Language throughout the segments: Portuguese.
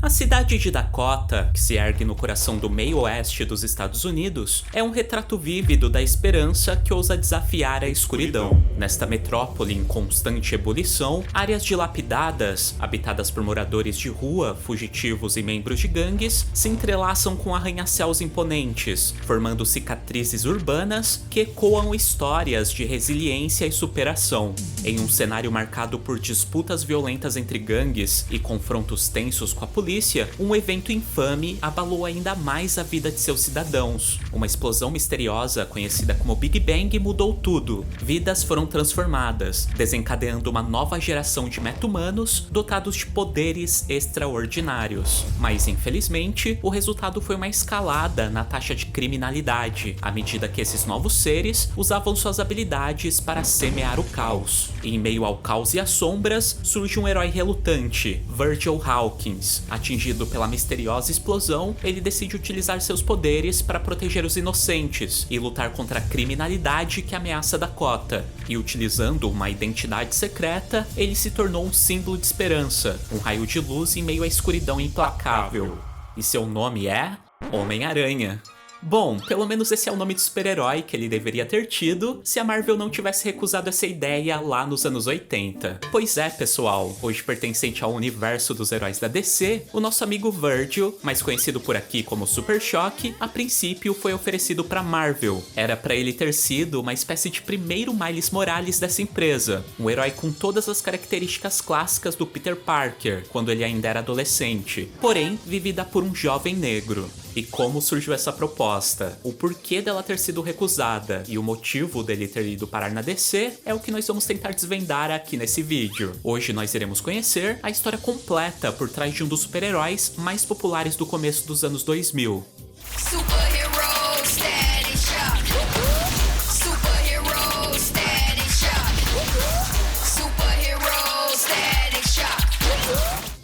A cidade de Dakota, que se ergue no coração do meio oeste dos Estados Unidos, é um retrato vívido da esperança que ousa desafiar a escuridão. Nesta metrópole em constante ebulição, áreas dilapidadas, habitadas por moradores de rua, fugitivos e membros de gangues, se entrelaçam com arranha-céus imponentes, formando cicatrizes urbanas que ecoam histórias de resiliência e superação. Em um cenário marcado por disputas violentas entre gangues e confrontos tensos com a polícia, um evento infame abalou ainda mais a vida de seus cidadãos. Uma explosão misteriosa, conhecida como Big Bang, mudou tudo. Vidas foram transformadas, desencadeando uma nova geração de meta-humanos dotados de poderes extraordinários. Mas, infelizmente, o resultado foi uma escalada na taxa de criminalidade, à medida que esses novos seres usavam suas habilidades para semear o caos. E em meio ao caos e às sombras, surge um herói relutante, Virgil Hawkins. Atingido pela misteriosa explosão, ele decide utilizar seus poderes para proteger os inocentes e lutar contra a criminalidade que ameaça Dakota. E utilizando uma identidade secreta, ele se tornou um símbolo de esperança, um raio de luz em meio à escuridão implacável. E seu nome é Homem-Aranha. Bom, pelo menos esse é o nome de super-herói que ele deveria ter tido se a Marvel não tivesse recusado essa ideia lá nos anos 80. Pois é, pessoal, hoje pertencente ao universo dos heróis da DC, o nosso amigo Virgil, mais conhecido por aqui como Super Choque, a princípio foi oferecido pra Marvel. Era pra ele ter sido uma espécie de primeiro Miles Morales dessa empresa, um herói com todas as características clássicas do Peter Parker, quando ele ainda era adolescente, porém vivida por um jovem negro. E como surgiu essa proposta, o porquê dela ter sido recusada e o motivo dele ter ido parar na DC é o que nós vamos tentar desvendar aqui nesse vídeo. Hoje nós iremos conhecer a história completa por trás de um dos super-heróis mais populares do começo dos anos 2000.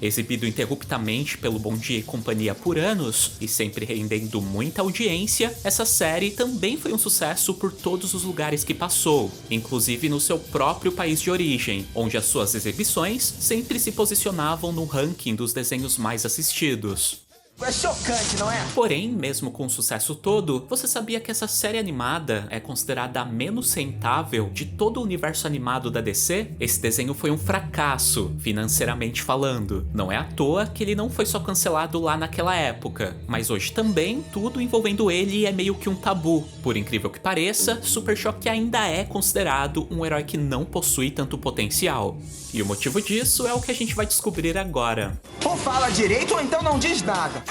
Exibido interruptamente pelo Bom Dia e Companhia por anos, e sempre rendendo muita audiência, essa série também foi um sucesso por todos os lugares que passou, inclusive no seu próprio país de origem, onde as suas exibições sempre se posicionavam no ranking dos desenhos mais assistidos. É chocante, não é? Porém, mesmo com o sucesso todo, você sabia que essa série animada é considerada a menos rentável de todo o universo animado da DC? Esse desenho foi um fracasso, financeiramente falando. Não é à toa que ele não foi só cancelado lá naquela época, mas hoje também tudo envolvendo ele é meio que um tabu. Por incrível que pareça, Super Choque ainda é considerado um herói que não possui tanto potencial. E o motivo disso é o que a gente vai descobrir agora. Ou fala direito ou então não diz nada.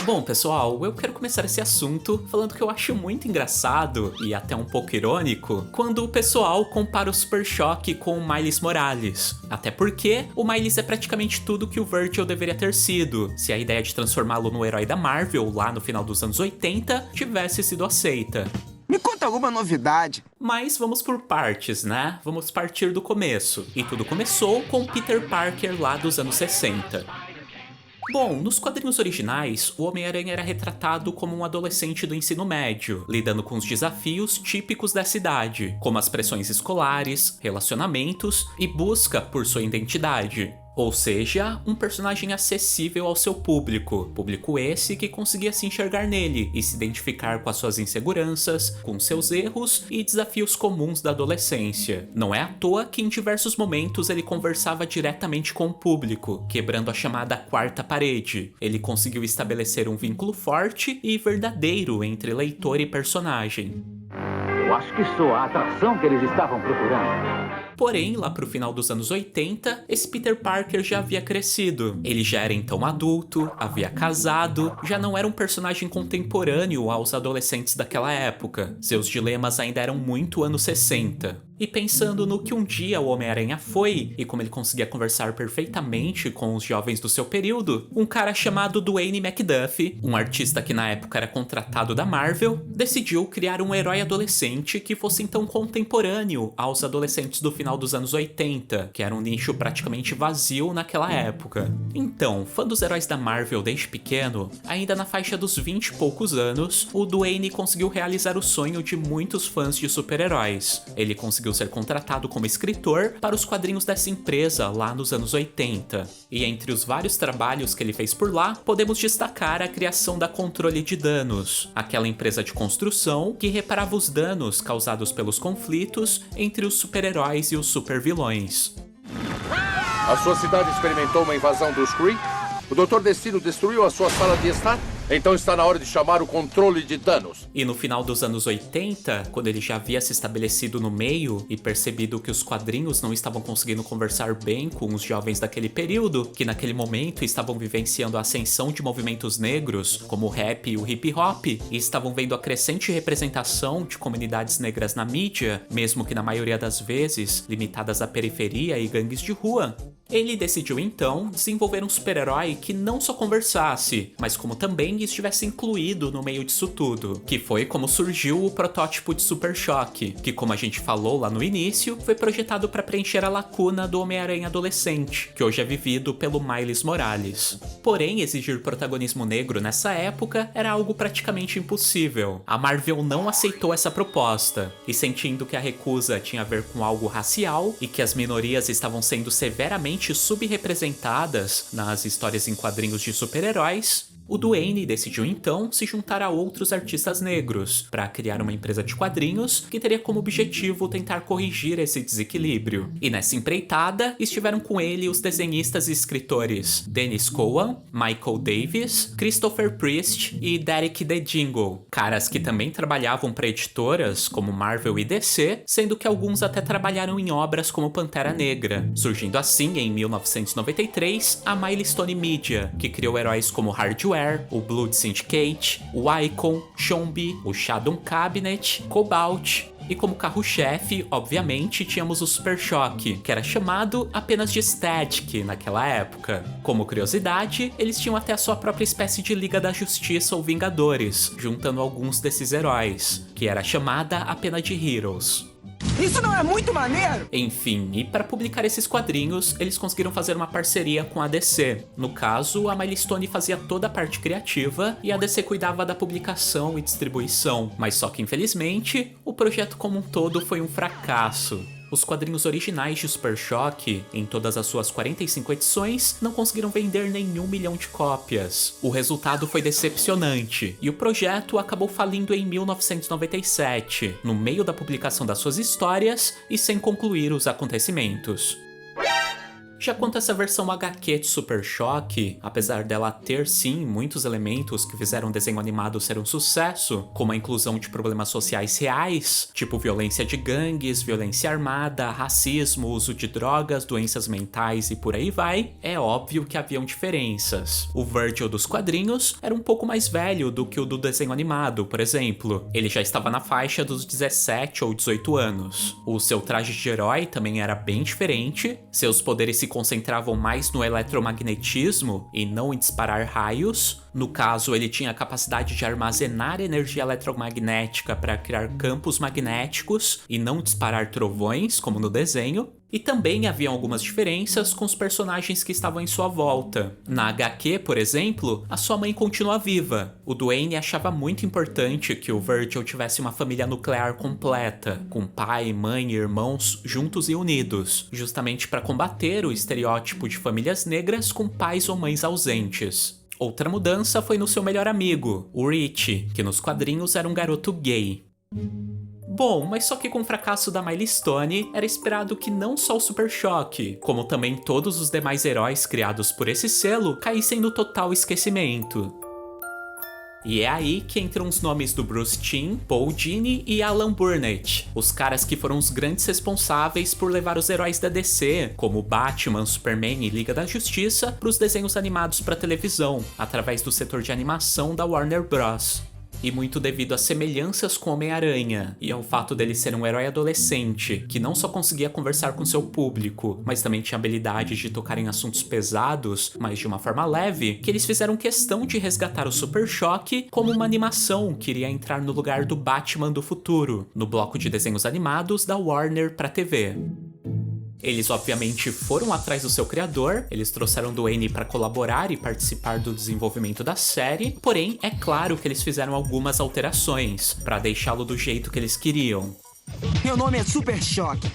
Bom, pessoal, eu quero começar esse assunto falando que eu acho muito engraçado e até um pouco irônico quando o pessoal compara o Super Choque com o Miles Morales. Até porque o Miles é praticamente tudo que o Virgil deveria ter sido, se a ideia de transformá-lo no herói da Marvel lá no final dos anos 80 tivesse sido aceita. Me conta alguma novidade. Mas vamos por partes, né? Vamos partir do começo. E tudo começou com Peter Parker lá dos anos 60. Bom, nos quadrinhos originais, o Homem-Aranha era retratado como um adolescente do ensino médio, lidando com os desafios típicos dessa idade, como as pressões escolares, relacionamentos e busca por sua identidade. Ou seja, um personagem acessível ao seu público. Público esse que conseguia se enxergar nele e se identificar com as suas inseguranças, com seus erros e desafios comuns da adolescência. Não é à toa que em diversos momentos ele conversava diretamente com o público, quebrando a chamada quarta parede. Ele conseguiu estabelecer um vínculo forte e verdadeiro entre leitor e personagem. Eu acho que sou a atração que eles estavam procurando. Porém, lá pro final dos anos 80, esse Peter Parker já havia crescido. Ele já era então adulto, havia casado, já não era um personagem contemporâneo aos adolescentes daquela época. Seus dilemas ainda eram muito anos 60. E pensando no que um dia o Homem-Aranha foi, e como ele conseguia conversar perfeitamente com os jovens do seu período, um cara chamado Dwayne McDuffie, um artista que na época era contratado da Marvel, decidiu criar um herói adolescente que fosse então contemporâneo aos adolescentes do final dos anos 80, que era um nicho praticamente vazio naquela época. Então, fã dos heróis da Marvel desde pequeno, ainda na faixa dos 20 e poucos anos, o Dwayne conseguiu realizar o sonho de muitos fãs de super-heróis. Ele conseguiu conseguiu ser contratado como escritor para os quadrinhos dessa empresa lá nos anos 80. E entre os vários trabalhos que ele fez por lá, podemos destacar a criação da Controle de Danos, aquela empresa de construção que reparava os danos causados pelos conflitos entre os super-heróis e os super-vilões. A sua cidade experimentou uma invasão dos Kree? O Dr. Destino destruiu a sua sala de estar? Então está na hora de chamar o Controle de Danos. E no final dos anos 80, quando ele já havia se estabelecido no meio e percebido que os quadrinhos não estavam conseguindo conversar bem com os jovens daquele período, que naquele momento estavam vivenciando a ascensão de movimentos negros, como o rap e o hip hop, e estavam vendo a crescente representação de comunidades negras na mídia, mesmo que na maioria das vezes limitadas à periferia e gangues de rua, ele decidiu então desenvolver um super-herói que não só conversasse, mas como também estivesse incluído no meio disso tudo, que foi como surgiu o protótipo de Super Choque, que, como a gente falou lá no início, foi projetado para preencher a lacuna do Homem-Aranha adolescente, que hoje é vivido pelo Miles Morales. Porém, exigir protagonismo negro nessa época era algo praticamente impossível. A Marvel não aceitou essa proposta, e sentindo que a recusa tinha a ver com algo racial e que as minorias estavam sendo severamente subrepresentadas nas histórias em quadrinhos de super-heróis, o Duane decidiu então se juntar a outros artistas negros para criar uma empresa de quadrinhos que teria como objetivo tentar corrigir esse desequilíbrio. E nessa empreitada estiveram com ele os desenhistas e escritores Dennis Cowan, Michael Davis, Christopher Priest e Derek DeDingle, caras que também trabalhavam para editoras como Marvel e DC, sendo que alguns até trabalharam em obras como Pantera Negra, surgindo assim em 1993 a Milestone Media, que criou heróis como Hardware, o Blood Syndicate, o Icon, Shombi, o Shadow Cabinet, Cobalt. E como carro-chefe, obviamente, tínhamos o Super Choque, que era chamado apenas de Static naquela época. Como curiosidade, eles tinham até a sua própria espécie de Liga da Justiça ou Vingadores, juntando alguns desses heróis, que era chamada apenas de Heroes. Isso não é muito maneiro? Enfim, e para publicar esses quadrinhos, eles conseguiram fazer uma parceria com a DC. No caso, a Milestone fazia toda a parte criativa e a DC cuidava da publicação e distribuição. Mas só que, infelizmente, o projeto como um todo foi um fracasso. Os quadrinhos originais de Super Choque, em todas as suas 45 edições, não conseguiram vender nem 1 milhão de cópias. O resultado foi decepcionante, e o projeto acabou falindo em 1997, no meio da publicação das suas histórias e sem concluir os acontecimentos. Já quanto a essa versão HQ de Super Choque, apesar dela ter sim muitos elementos que fizeram o desenho animado ser um sucesso, como a inclusão de problemas sociais reais, tipo violência de gangues, violência armada, racismo, uso de drogas, doenças mentais e por aí vai, é óbvio que haviam diferenças. O Virgil dos quadrinhos era um pouco mais velho do que o do desenho animado, por exemplo. Ele já estava na faixa dos 17 ou 18 anos. O seu traje de herói também era bem diferente, seus poderes se concentravam mais no eletromagnetismo e não em disparar raios. No caso, ele tinha a capacidade de armazenar energia eletromagnética para criar campos magnéticos e não disparar trovões, como no desenho. E também haviam algumas diferenças com os personagens que estavam em sua volta. Na HQ, por exemplo, a sua mãe continua viva. O Duane achava muito importante que o Virgil tivesse uma família nuclear completa, com pai, mãe e irmãos juntos e unidos, justamente para combater o estereótipo de famílias negras com pais ou mães ausentes. Outra mudança foi no seu melhor amigo, o Rich, que nos quadrinhos era um garoto gay. Bom, mas só que com o fracasso da Milestone, era esperado que não só o Super Choque, como também todos os demais heróis criados por esse selo, caíssem no total esquecimento. E é aí que entram os nomes do Bruce Timm, Paul Dini e Alan Burnett, os caras que foram os grandes responsáveis por levar os heróis da DC, como Batman, Superman e Liga da Justiça, para os desenhos animados para televisão, através do setor de animação da Warner Bros. E muito devido às semelhanças com Homem-Aranha, e ao fato dele ser um herói adolescente, que não só conseguia conversar com seu público, mas também tinha habilidade de tocar em assuntos pesados, mas de uma forma leve, que eles fizeram questão de resgatar o Super Choque como uma animação que iria entrar no lugar do Batman do futuro, no bloco de desenhos animados da Warner pra TV. Eles obviamente foram atrás do seu criador, eles trouxeram Duane para colaborar e participar do desenvolvimento da série, porém é claro que eles fizeram algumas alterações para deixá-lo do jeito que eles queriam. Meu nome é Super Choque.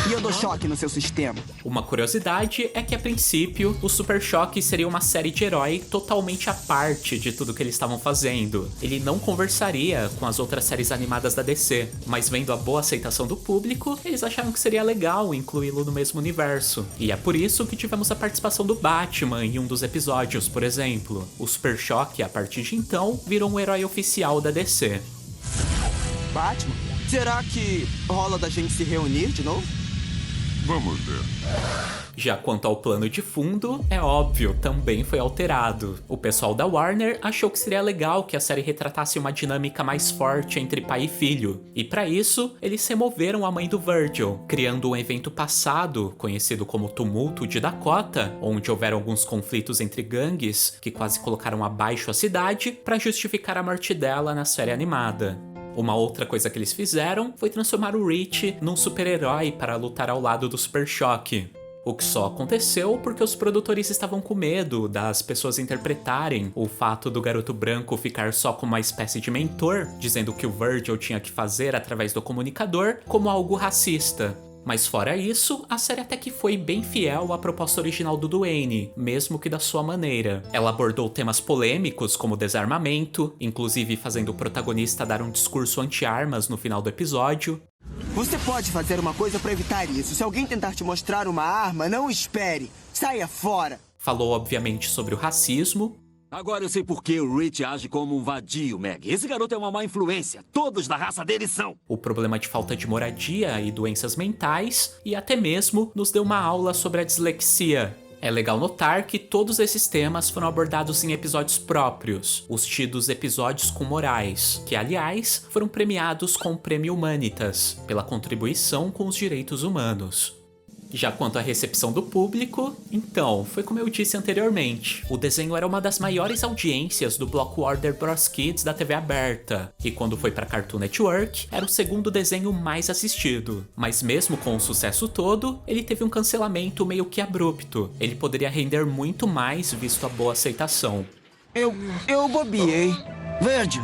E eu dou choque no seu sistema. Uma curiosidade é que, a princípio, o Super Choque seria uma série de herói totalmente à parte de tudo que eles estavam fazendo. Ele não conversaria com as outras séries animadas da DC, mas vendo a boa aceitação do público, eles acharam que seria legal incluí-lo no mesmo universo. E é por isso que tivemos a participação do Batman em um dos episódios, por exemplo. O Super Choque, a partir de então, virou um herói oficial da DC. Batman? Será que rola da gente se reunir de novo? Vamos ver. Já quanto ao plano de fundo, é óbvio, também foi alterado. O pessoal da Warner achou que seria legal que a série retratasse uma dinâmica mais forte entre pai e filho. E para isso, eles removeram a mãe do Virgil, criando um evento passado, conhecido como Tumulto de Dakota, onde houveram alguns conflitos entre gangues que quase colocaram abaixo a cidade para justificar a morte dela na série animada. Uma outra coisa que eles fizeram foi transformar o Rich num super-herói para lutar ao lado do Super Choque. O que só aconteceu porque os produtores estavam com medo das pessoas interpretarem o fato do garoto branco ficar só como uma espécie de mentor, dizendo que o Virgil tinha que fazer através do comunicador, como algo racista. Mas fora isso, a série até que foi bem fiel à proposta original do Duane, mesmo que da sua maneira. Ela abordou temas polêmicos como desarmamento, inclusive fazendo o protagonista dar um discurso anti-armas no final do episódio. Você pode fazer uma coisa pra evitar isso. Se alguém tentar te mostrar uma arma, não espere. Saia fora. Falou obviamente sobre o racismo. Agora eu sei por que o Rich age como um vadio, Meg. Esse garoto é uma má influência. Todos da raça dele são. O problema de falta de moradia e doenças mentais, e até mesmo nos deu uma aula sobre a dislexia. É legal notar que todos esses temas foram abordados em episódios próprios, os tidos episódios com morais, que aliás foram premiados com o Prêmio Humanitas, pela contribuição com os direitos humanos. Já quanto à recepção do público, então, foi como eu disse anteriormente. O desenho era uma das maiores audiências do bloco Warner Bros. Kids da TV aberta, e quando foi pra Cartoon Network, era o segundo desenho mais assistido. Mas mesmo com o sucesso todo, ele teve um cancelamento meio que abrupto. Ele poderia render muito mais visto a boa aceitação. Eu bobiei. Virgil.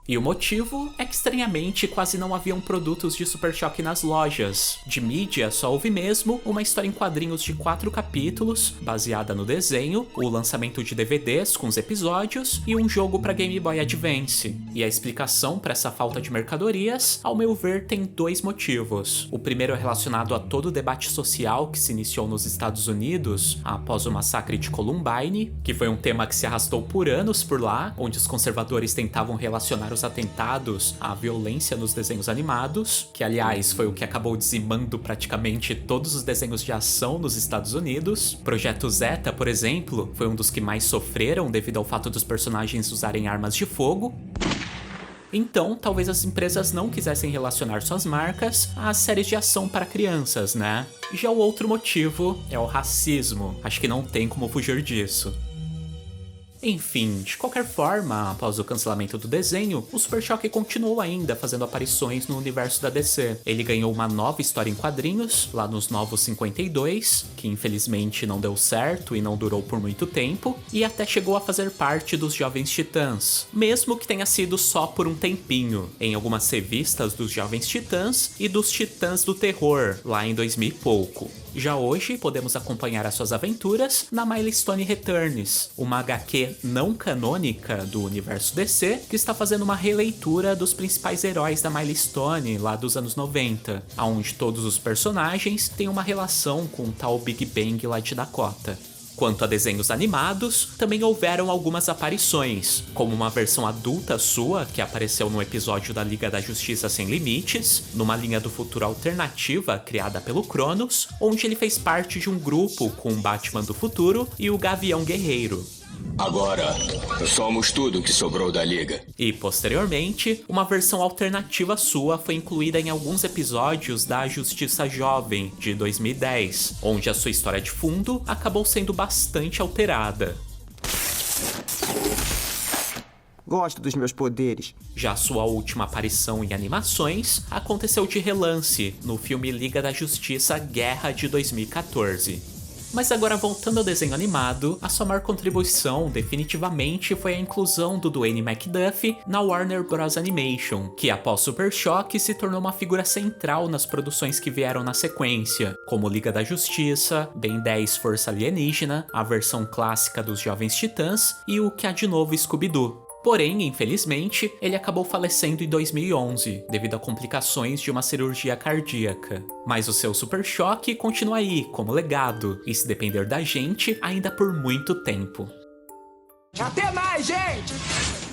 E o motivo é que, estranhamente, quase não haviam produtos de Super Choque nas lojas. De mídia, só houve mesmo uma história em quadrinhos de 4 capítulos, baseada no desenho, o lançamento de DVDs com os episódios e um jogo para Game Boy Advance. E a explicação para essa falta de mercadorias, ao meu ver, tem 2 motivos. O primeiro é relacionado a todo o debate social que se iniciou nos Estados Unidos após o massacre de Columbine, que foi um tema que se arrastou por anos por lá, onde os conservadores tentavam relacionar os atentados à violência nos desenhos animados, que aliás foi o que acabou dizimando praticamente todos os desenhos de ação nos Estados Unidos. Projeto Zeta, por exemplo, foi um dos que mais sofreram devido ao fato dos personagens usarem armas de fogo. Então, talvez as empresas não quisessem relacionar suas marcas às séries de ação para crianças, né? Já o outro motivo é o racismo. Acho que não tem como fugir disso. Enfim, de qualquer forma, após o cancelamento do desenho, o Super Choque continuou ainda fazendo aparições no universo da DC. Ele ganhou uma nova história em quadrinhos, lá nos Novos 52, que infelizmente não deu certo e não durou por muito tempo, e até chegou a fazer parte dos Jovens Titãs, mesmo que tenha sido só por um tempinho, em algumas revistas dos Jovens Titãs e dos Titãs do Terror, lá em 2000 e pouco. Já hoje, podemos acompanhar as suas aventuras na Milestone Returns, uma HQ não canônica do universo DC, que está fazendo uma releitura dos principais heróis da Milestone lá dos anos 90, onde todos os personagens têm uma relação com o tal Big Bang lá de Dakota. Quanto a desenhos animados, também houveram algumas aparições, como uma versão adulta sua, que apareceu no episódio da Liga da Justiça Sem Limites, numa linha do futuro alternativa criada pelo Cronos, onde ele fez parte de um grupo com o Batman do futuro e o Gavião Guerreiro. Agora, somos tudo que sobrou da Liga. E, posteriormente, uma versão alternativa sua foi incluída em alguns episódios da Justiça Jovem, de 2010, onde a sua história de fundo acabou sendo bastante alterada. Gosto dos meus poderes. Já sua última aparição em animações aconteceu de relance, no filme Liga da Justiça Guerra de 2014. Mas agora voltando ao desenho animado, a sua maior contribuição definitivamente foi a inclusão do Dwayne McDuffie na Warner Bros. Animation, que após Super Choque se tornou uma figura central nas produções que vieram na sequência, como Liga da Justiça, Ben 10 Força Alienígena, a versão clássica dos Jovens Titãs e o Que Há de Novo Scooby-Doo. Porém, infelizmente, ele acabou falecendo em 2011, devido a complicações de uma cirurgia cardíaca. Mas o seu Super Choque continua aí, como legado, e se depender da gente, ainda por muito tempo. Até mais, gente!